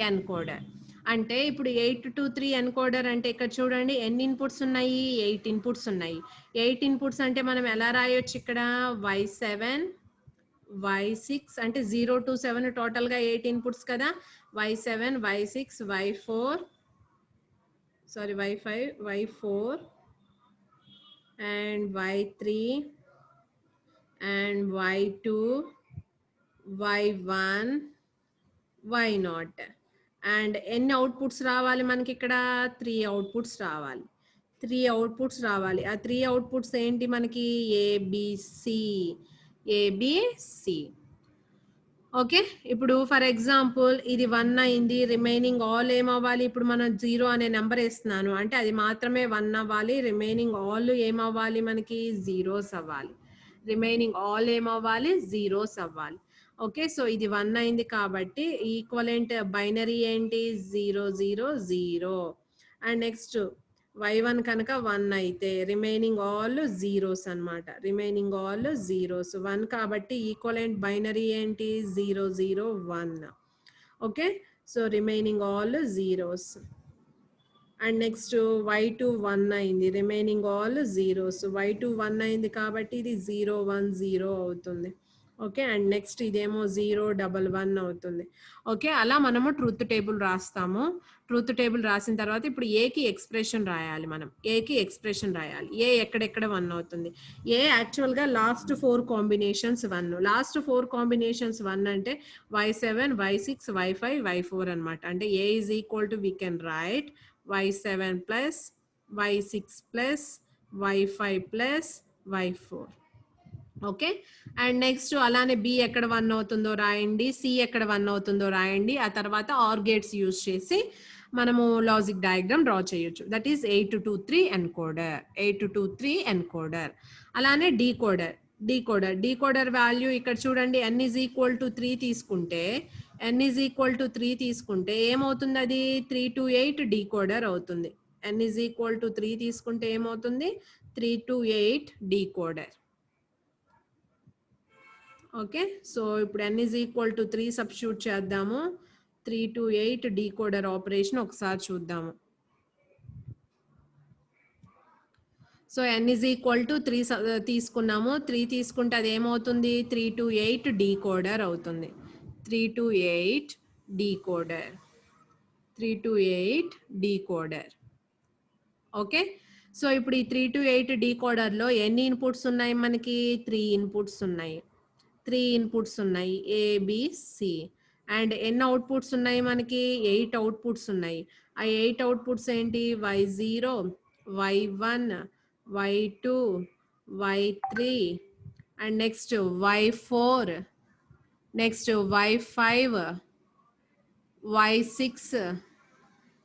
ఎన్కోడర్ అంటే ఇప్పుడు 823 ఎన్కోడర్ అంటే ఇక్కడ చూడండి ఎన్ని ఇన్పుట్స్ ఉన్నాయి, 8 ఇన్పుట్స్ ఉన్నాయి. 8 ఇన్పుట్స్ అంటే మనం ఎలా రాయొచ్చు ఇక్కడ y7 y6 అంటే 0 to 7 టోటల్ గా 8 ఇన్పుట్స్ కదా. y7 y6 y4 sorry y5 y4 and y3 and y2 y1 y0 and ఎన్ని అవుట్పుట్స్ రావాలి మనకి ఇక్కడ 3 అవుట్పుట్స్ రావాలి. 3 అవుట్పుట్స్ రావాలి. ఆ 3 అవుట్పుట్స్ ఏంటి మనకి ఏబిసి ఏబిసి. ఓకే, ఇప్పుడు ఫర్ ఎగ్జాంపుల్ ఇది 1 అయింది, రిమైనింగ్ ఆల్ ఏమవ్వాలి, ఇప్పుడు మనం 0 అనే నెంబర్ వేస్తున్నాను అంటే అది మాత్రమే 1 అవ్వాలి. రిమైనింగ్ ఆల్ ఏమవ్వాలి మనకి జీరోస్ అవ్వాలి. రిమైనింగ్ ఆల్ ఏమవ్వాలి జీరోస్ అవ్వాలి. ఓకే, సో ఇది 1 అయింది కాబట్టి ఈక్వలెంట్ బైనరీ ఏంటి 0 0 0. అండ్ నెక్స్ట్ y1 కనుక 1 అయితే రిమైనింగ్ ఆల్ జీరోస్ అన్నమాట. రిమైనింగ్ ఆల్ జీరోస్ 1 కాబట్టి ఈక్వలెంట్ బైనరీ ఏంటి 0 0 1. Okay, so remaining all zeros. And next y2 1 అయింది, రిమైనింగ్ ఆల్ జీరోస్. y2 1 అయింది కాబట్టి ఇది 0 1 0 అవుతుంది. ఓకే, అండ్ నెక్స్ట్ ఇదేమో 0 1 1 అవుతుంది. ఓకే, అలా మనము ట్రూత్ టేబుల్ రాస్తాము. ట్రూత్ టేబుల్ రాసిన తర్వాత ఇప్పుడు ఏకి ఎక్స్ప్రెషన్ రాయాలి. మనం ఏకి ఎక్స్ప్రెషన్ రాయాలి. ఏ ఎక్కడెక్కడ 1 అవుతుంది. ఏ యాక్చువల్గా లాస్ట్ 4 కాంబినేషన్స్ 1. లాస్ట్ 4 కాంబినేషన్స్ 1 అంటే y7 y6 y5 y4 అనమాట. అంటే A is equal to we can write y7 plus y6 plus y5 plus y4. Okay, and next అలానే బి ఎక్కడ 1 అవుతుందో రాయండి, సి ఎక్కడ 1 అవుతుందో రాయండి. ఆ తర్వాత ఆర్ గేట్స్ యూజ్ చేసి మనము లాజిక్ డయాగ్రామ్ డ్రా చేయొచ్చు. That is 823 encoder. 823 ఎన్కోడర్. అలానే డీకోడర్. డీకోడర్ డీకోడర్ వాల్యూ ఇక్కడ చూడండి n ఈజ్ ఈక్వల్ టు 3 తీసుకుంటే n ఈజ్ ఈక్వల్ టు 3 తీసుకుంటే ఏమవుతుంది, అది 328 డీకోడర్ అవుతుంది. n ఈజ్ ఈక్వల్ టు 3 తీసుకుంటే ఏమవుతుంది 328 డీకోడర్. ఓకే, సో ఇప్పుడు n is equal to 3 substitute చేద్దాము. 328 డీకోడర్ ఆపరేషన్ ఒకసారి చూద్దాము. So n is equal to 3 తీసుకున్నాము. 3 తీసుకుంటే అది ఏమవుతుంది 328 డీకోడర్ అవుతుంది. 328 డీకోడర్. 328 డీకోడర్. ఓకే, సో ఇప్పుడు ఈ 328 డీకోడర్లో ఎన్ని ఇన్పుట్స్ ఉన్నాయి మనకి 3 ఇన్పుట్స్ ఉన్నాయి. 3 ఇన్పుట్స్ ఉన్నాయి ఏబిసి. అండ్ ఎన్ని అవుట్పుట్స్ ఉన్నాయి మనకి 8 అవుట్పుట్స్ ఉన్నాయి. ఆ 8 అవుట్పుట్స్ ఏంటి y0 y1 y2 y3 and next y4 next y5 y6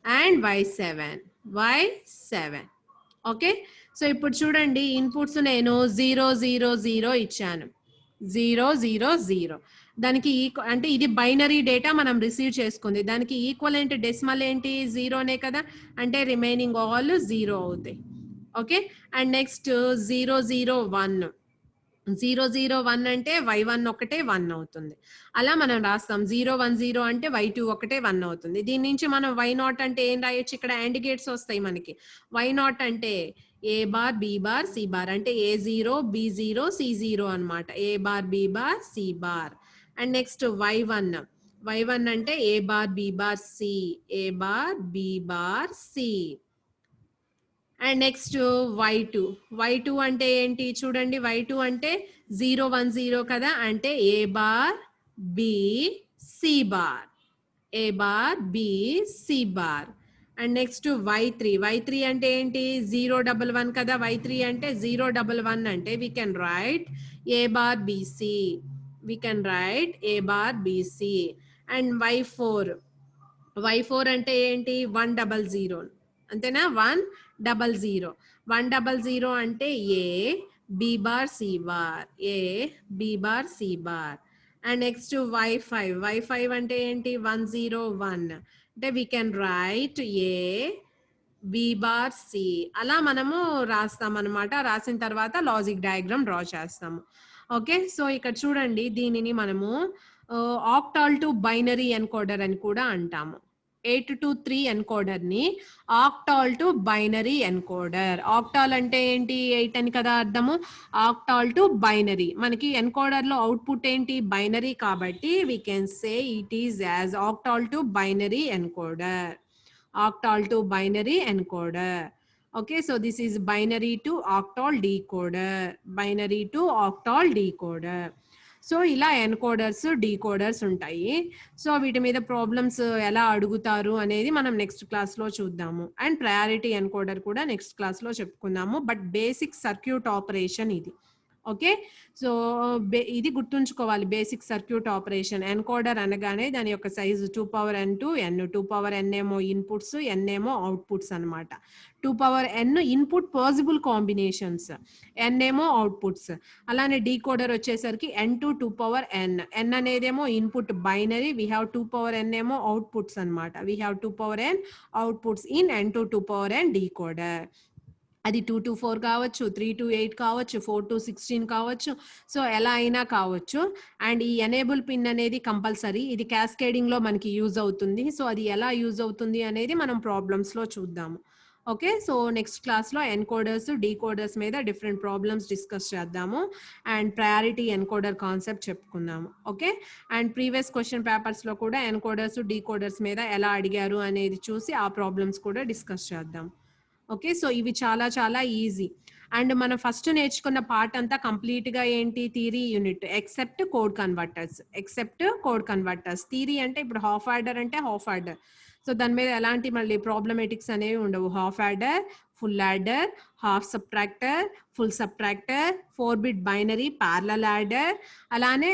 and y7. Okay, so ఇప్పుడు చూడండి ఇన్పుట్స్ నేను 0 0 0 ఇచ్చాను. 0 0 0 దానికి అంటే ఇది బైనరీ డేటా మనం రిసీవ్ చేసుకుంది. దానికి ఈక్వలెంట్ డెసిమల్ ఏంటి 0నే కదా, అంటే రిమైనింగ్ ఆల్ 0 అవుతాయి. Okay, and next 0 0 1. 0 0 1 అంటే y1 ఒకటే 1 అవుతుంది. అలా మనం రాస్తాం. 0 1 0 అంటే y2 ఒకటే 1 అవుతుంది. దీని నుంచి మనం y0 అంటే ఏం రాయొచ్చు, ఇక్కడ అండ్ గేట్స్ వస్తాయి మనకి. y0 అంటే A bar B bar C bar అంటే a0 b0 c0 అనమాట. A bar B bar C bar. And next y1 అంటే A bar B bar C, A bar B bar C. And next y2 అంటే ఏంటి చూడండి, y2 అంటే 0 1 0 కదా, అంటే A bar B C bar, A bar B C bar. And next y3 అంటే ఏంటి 0 1 1 కదా, y3 అంటే 0 1 1 అంటే we can write A bar BC, we can write A bar BC. And y4 అంటే ఏంటి 1 0 0 అంతేనా, 1 0 0, 1 0 0 అంటే A B bar C bar, A B bar C bar. And next y5 అంటే ఏంటి 1 0 1 అంటే we can write A B bar C. అలా మనము రాస్తాం అనమాట. రాసిన తర్వాత లాజిక్ డయాగ్రామ్ డ్రా చేస్తాము. ఓకే, సో ఇక్కడ చూడండి, దీనిని మనము ఆక్టాల్ టు బైనరీ ఎన్కోడర్ అని కూడా అంటాము. 8 to 3 ఎన్కోడర్ ని octal to binary encoder. Octal అంటే ఏంటి 8 అని కదా అర్థము, ఆక్టాల్ టు బైనరీ. మనకి ఎన్కోడర్ లో అవుట్పుట్ ఏంటి బైనరీ కాబట్టి we can say it is as octal to binary encoder, octal to binary encoder. Okay, so this is binary to octal decoder, binary to octal decoder. So ఇలా ఎన్కోడర్స్ డీకోడర్స్ ఉంటాయి. సో వీటి మీద ప్రాబ్లమ్స్ ఎలా అడుగుతారు అనేది మనం నెక్స్ట్ క్లాస్లో చూద్దాము. అండ్ ప్రయారిటీ ఎన్కోడర్ కూడా నెక్స్ట్ క్లాస్లో చెప్పుకుందాము. బట్ బేసిక్ సర్క్యూట్ ఆపరేషన్ ఇది. ఓకే, సో ఇది గుర్తుంచుకోవాలి, బేసిక్ సర్క్యూట్ ఆపరేషన్. ఎన్కోడర్ అనగానే దాని యొక్క సైజు 2n n, 2n ఏమో ఇన్పుట్స్, n ఏమో అవుట్పుట్స్ అనమాట. 2n input possible combinations, n ఏమో అవుట్పుట్స్. అలానే డీకోడర్ వచ్చేసరికి n to 2n, n అనేదేమో input binary, we have 2n ఏమో అవుట్పుట్స్ అనమాట. We have 2n outputs in n to 2n decoder. అది 2 to 4 కావచ్చు, 3 to 8 కావచ్చు, 4 to 16 కావచ్చు. సో ఎలా అయినా కావచ్చు. అండ్ ఈ ఎనేబుల్ పిన్ అనేది కంపల్సరీ, ఇది క్యాస్కేడింగ్ లో మనకి యూజ్ అవుతుంది. సో అది ఎలా యూజ్ అవుతుంది అనేది మనం ప్రాబ్లమ్స్ లో చూద్దాము. ఓకే, సో నెక్స్ట్ క్లాస్లో ఎన్కోడర్స్ డీకోడర్స్ మీద డిఫరెంట్ ప్రాబ్లమ్స్ డిస్కస్ చేద్దాము. అండ్ ప్రయారిటీ ఎన్కోడర్ కాన్సెప్ట్ చెప్పుకుందాము. ఓకే, అండ్ ప్రీవియస్ క్వశ్చన్ పేపర్స్లో కూడా ఎన్కోడర్స్ డీకోడర్స్ మీద ఎలా అడిగారు అనేది చూసి ఆ ప్రాబ్లమ్స్ కూడా డిస్కస్ చేద్దాం. ఓకే, సో ఇవి చాలా చాలా ఈజీ. అండ్ మనం ఫస్ట్ నేర్చుకున్న పార్ట్ అంతా కంప్లీట్ గా ఏంటి theory unit, except code converters, except code converters. Theory అంటే ఇప్పుడు హాఫ్ ఆర్డర్ అంటే హాఫ్ ఆర్డర్, సో దాని మీద ఎలాంటి మళ్ళీ ప్రాబ్లమేటిక్స్ అనేవి ఉండవు. Half adder, full adder, half subtractor, full subtractor, 4-bit binary, parallel adder, అలానే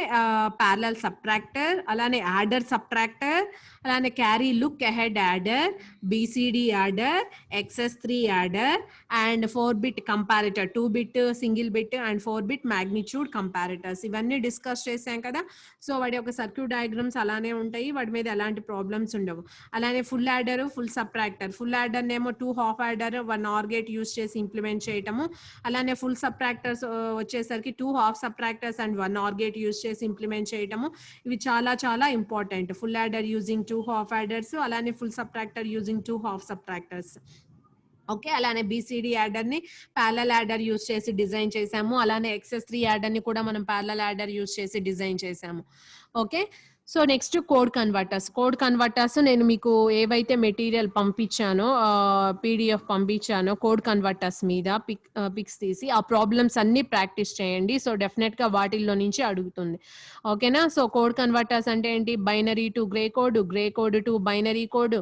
ప్యారలల్ సబ్ట్రాక్టర్, అలానే ఆర్డర్ సబ్ట్రాక్టర్, అలానే carry look ahead adder, BCD adder, XS3 adder, and 4-bit comparator, 2-bit single bit and 4-bit magnitude comparators. ఇవన్నీ డిస్కస్ చేసాం కదా. సో వాటి యొక్క సర్క్యూట్ డయాగ్రామ్స్ అలానే ఉంటాయి, వాటి మీద ఎలాంటి ప్రాబ్లమ్స్ ఉండవు. అలానే full adder, full subtractor. Full adder నేమో 2 half adder 1 OR gate use చేసి ఇంప్లిమెంట్ చేయటము. అలానే ఫుల్ సబ్ట్రాక్టర్స్ వచ్చేసరికి 2 half subtractors and 1 OR gate use చేసి ఇంప్లిమెంట్ చేయటము. ఇవి చాలా చాలా important. Full adder using 2 half adders, అలానే full subtractor using 2 half subtractors. Okay, అలానే బీసీడీ యాడర్ ని ప్యారలల్ యాడర్ యూస్ చేసి డిజైన్ చేసాము. అలానే XS3 యాడర్ ని కూడా మనం ప్యారలల్ యాడర్ యూస్ చేసి డిజైన్ చేసాము. Okay, so next code converters. Code converters నేను మీకు ఏవైతే మెటీరియల్ పంపించానో, PDF పంపించానో కోడ్ కన్వర్టర్స్ మీద పిక్స్ తీసి ఆ ప్రాబ్లమ్స్ అన్ని ప్రాక్టీస్ చేయండి. సో డెఫినెట్ గా వాటిల్లో నుంచి అడుగుతుంది. ఓకేనా, సో కోడ్ కన్వర్టర్స్ అంటే ఏంటి, binary to gray code, gray code to binary code.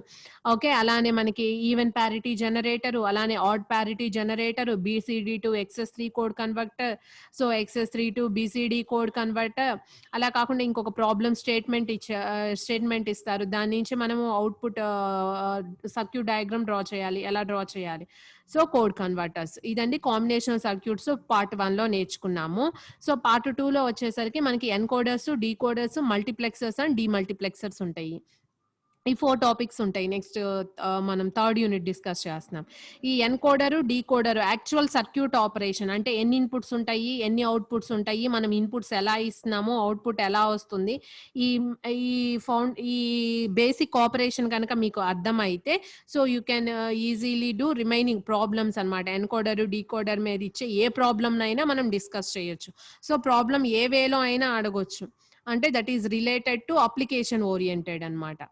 Okay, అలానే మనకి ఈవెన్ ప్యారిటీ జనరేటర్, అలానే odd parity generator, BCD to XS3 code converter, so XS3 to BCD code converter. అలా కాకుండా ఇంకొక ప్రాబ్లమ్ స్టేట్మెంట్ ఇస్తారు, దాని నుంచి మనము అవుట్పుట్ సర్క్యూట్ డయాగ్రామ్ డ్రా చేయాలి. ఎలా డ్రా చేయాలి? So code converters. ఇదండి కాంబినేషన్ సర్క్యూట్స్ పార్ట్ 1 లో నేర్చుకున్నాము. సో పార్ట్ 2 లో వచ్చేసరికి మనకి ఎన్కోడర్స్, డీకోడర్స్, మల్టీప్లెక్సర్స్ అండ్ డీమల్టీప్లెక్సర్స్ ఉంటాయి. ఈ 4 టాపిక్స్ ఉంటాయి. నెక్స్ట్ మనం థర్డ్ యూనిట్ డిస్కస్ చేస్తున్నాం. ఈ ఎన్కోడరు, డీకోడరు యాక్చువల్ సర్క్యూట్ ఆపరేషన్ అంటే ఎన్ని ఇన్పుట్స్ ఉంటాయి, ఎన్ని అవుట్పుట్స్ ఉంటాయి, మనం ఇన్పుట్స్ ఎలా ఇస్తున్నాము, అవుట్పుట్ ఎలా వస్తుంది, ఈ ఈ బేసిక్ ఆపరేషన్ కనుక మీకు అర్థమైతే so you can easily do remaining problems అనమాట. ఎన్కోడరు, డీకోడర్ మీద ఇచ్చే ఏ ప్రాబ్లమ్ అయినా మనం డిస్కస్ చేయొచ్చు. సో ప్రాబ్లం ఏ వేలో అయినా అడగొచ్చు, అంటే that is related to application oriented అనమాట.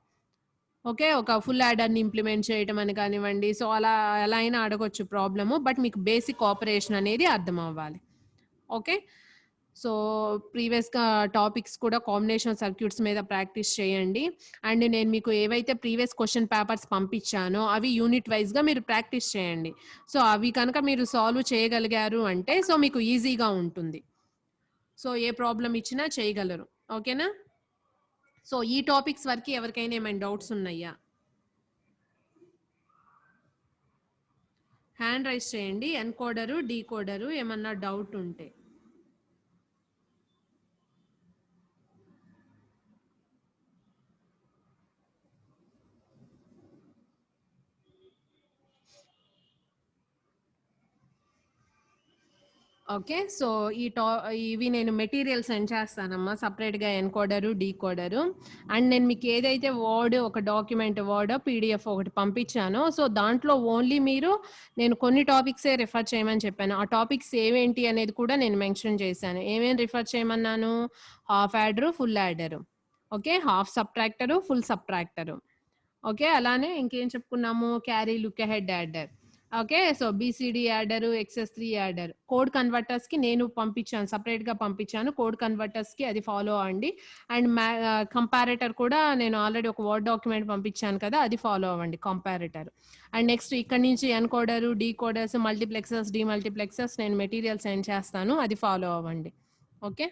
ఓకే. ఒక ఫుల్ యాడర్‌ని ఇంప్లిమెంట్ చేయటం అని కానివ్వండి. సో, అలా ఎలా అయినా అడగొచ్చు ప్రాబ్లము. బట్ మీకు బేసిక్ ఆపరేషన్ అనేది అర్థమవ్వాలి. ఓకే. సో, ప్రీవియస్‌గా టాపిక్స్ కూడా కాంబినేషన్ సర్క్యూట్స్ మీద ప్రాక్టీస్ చేయండి. అండ్ నేను మీకు ఏవైతే ప్రీవియస్ క్వెషన్ పేపర్స్ పంపించానో అవి యూనిట్ వైస్‌గా మీరు ప్రాక్టీస్ చేయండి. సో, అవి కనుక మీరు సాల్వ్ చేయగలిగారు అంటే సో, మీకు ఈజీగా ఉంటుంది. సో, ఏ ప్రాబ్లమ్ ఇచ్చినా చేయగలరు. ఓకేనా? సో, ఈ టాపిక్స్ వరకి ఎవరికైనా ఏమైనా డౌట్స్ ఉన్నాయా? హ్యాండ్ రైజ్ చేయండి. ఎన్కోడరు, డీకోడరు ఏమన్నా డౌట్ ఉంటే. ఓకే. సో, ఇవి నేను మెటీరియల్ సెండ్ చేస్తానమ్మా. సెపరేట్‌గా ఎన్కోడరు, డీకోడరు. అండ్ నేను మీకు ఏదైతే ఒక డాక్యుమెంట్ వర్డో, పీడీఎఫ్ ఒకటి పంపించానో, సో, దాంట్లో ఓన్లీ మీరు నేను కొన్ని టాపిక్సే రిఫర్ చేయమని చెప్పాను. ఆ టాపిక్స్ ఏవేంటి అనేది కూడా నేను మెన్షన్ చేశాను. ఏమేం రిఫర్ చేయమన్నాను? Half adder, full adder. Okay. Half subtractor, full subtractor. Okay. అలానే ఇంకేం చెప్పుకున్నాము? Carry, look ahead adder. Okay. So, BCD adder, excess 3 adder. Code కన్వర్టర్స్‌కి నేను పంపించాను. సెపరేట్‌గా పంపించాను. కోడ్ కన్వర్టర్స్‌కి అది ఫాలో అవ్వండి. అండ్ కంపారేటర్ కూడా నేను ఆల్రెడీ ఒక వర్డ్ డాక్యుమెంట్ పంపించాను కదా! అది ఫాలో అవ్వండి కంపారేటర్. అండ్ నెక్స్ట్ ఇక్కడి నుంచి ఎన్కోడరు, డీకోడర్స్, మల్టీప్లెక్సర్స్, డీమల్టీప్లెక్సర్స్ నేను మెటీరియల్ సెండ్ చేస్తాను. అది ఫాలో అవ్వండి. ఓకే.